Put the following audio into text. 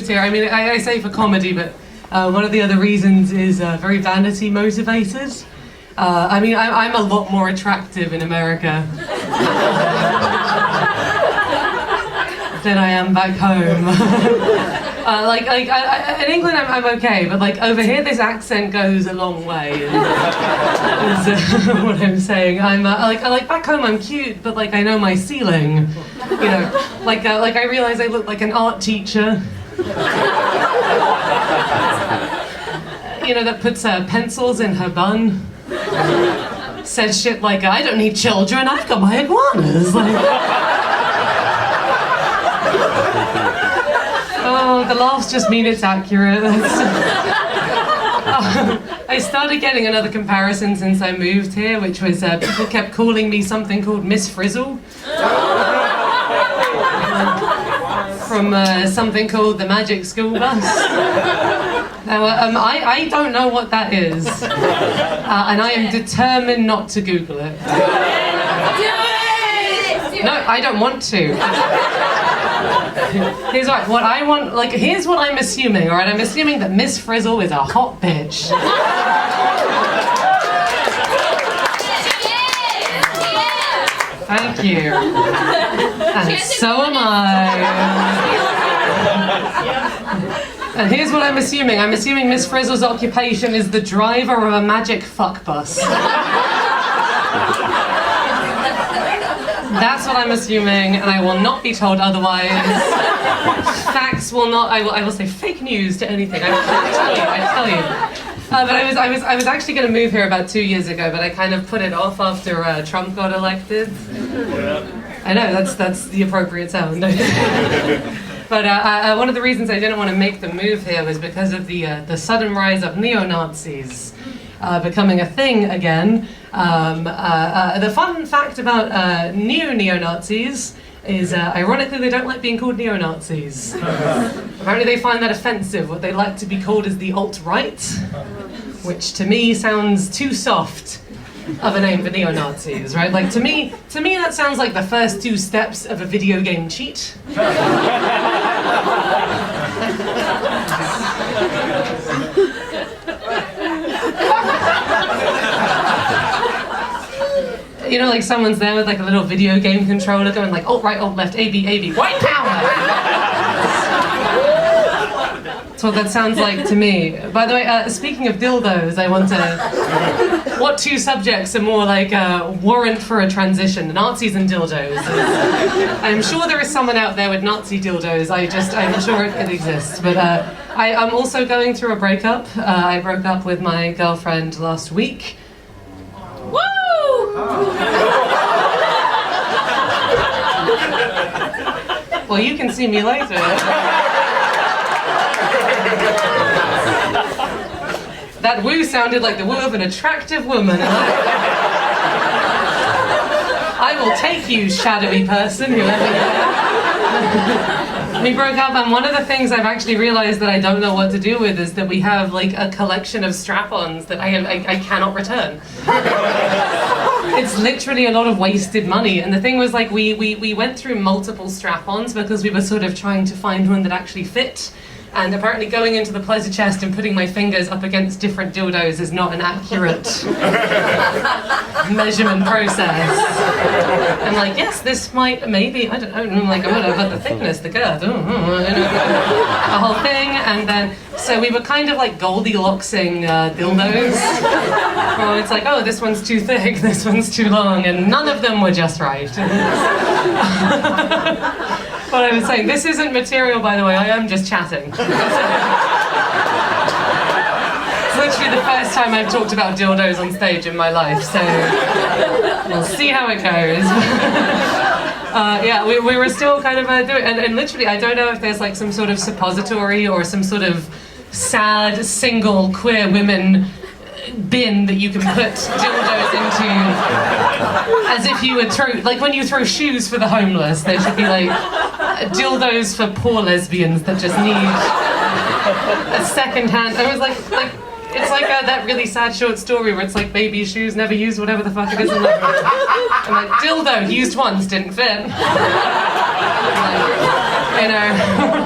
Here. I mean, I say for comedy, but one of the other reasons is very vanity motivated. I mean, I'm a lot more attractive in America than I am back home. In England I'm okay, but like over here this accent goes a long way. Is what I'm saying. I'm like back home I'm cute, but like I know my ceiling. You know, like I realize I look like an art teacher. You know, that puts pencils in her bun. Says shit like, I don't need children, I've got my iguanas. Oh, the laughs just mean it's accurate. I started getting another comparison since I moved here, which was people kept calling me something called Miss Frizzle. From something called the Magic School Bus. Now, I don't know what that is, and I am determined not to Google it. No, I don't want to. Here's what I want. Like, here's what I'm assuming. All right, I'm assuming that Miss Frizzle is a hot bitch. Thank you. And so am I. And here's what I'm assuming. I'm assuming Miss Frizzle's occupation is the driver of a magic fuck bus. That's what I'm assuming, and I will not be told otherwise. Facts will not. I will say fake news to anything. I tell you. But I was actually going to move here about 2 years ago, but I kind of put it off after Trump got elected. I know that's the appropriate sound. But one of the reasons I didn't want to make the move here was because of the sudden rise of neo-Nazis becoming a thing again. The fun fact about new neo-Nazis is, ironically, they don't like being called neo-Nazis. Apparently they find that offensive. What they like to be called is the alt-right, which to me sounds too soft of a name for neo-Nazis, right? Like, to me that sounds like the first 2 steps of a video game cheat. You know, like someone's there with like a little video game controller going like, alt right, alt left, A, B, white power! That's what that sounds like to me. By the way, speaking of dildos, I want to... What 2 subjects are more like warrant for a transition? Nazis and dildos. I'm sure there is someone out there with Nazi dildos. I'm sure it exists. But I'm also going through a breakup. I broke up with my girlfriend last week. Woo! Well, you can see me later. That woo sounded like the woo of an attractive woman. I will take you, shadowy person, whoever you are. We broke up, and one of the things I've actually realized that I don't know what to do with is that we have like a collection of strap-ons that I cannot return. It's literally a lot of wasted money, and the thing was like we went through multiple strap-ons because we were sort of trying to find one that actually fit. And apparently going into the pleasure chest and putting my fingers up against different dildos is not an accurate measurement process. I'm like, yes, this might, maybe, I don't know, I'm like, but the thickness, the girth, the whole thing. And then, so we were kind of like Goldilocks-ing dildos. Well, it's like, oh, this one's too thick, this one's too long, and none of them were just right. What I was saying, this isn't material, by the way, I am just chatting. It's literally the first time I've talked about dildos on stage in my life, so we'll see how it goes. Yeah, we were still kind of doing it, and literally I don't know if there's like some sort of suppository or some sort of sad, single, queer women bin that you can put dildos into, as if you would throw, like when you throw shoes for the homeless, there should be like dildos for poor lesbians that just need a second hand. I was like it's like that really sad short story where it's like baby shoes never used, whatever the fuck it is. I'm like dildo used once, didn't fit. Like, you know.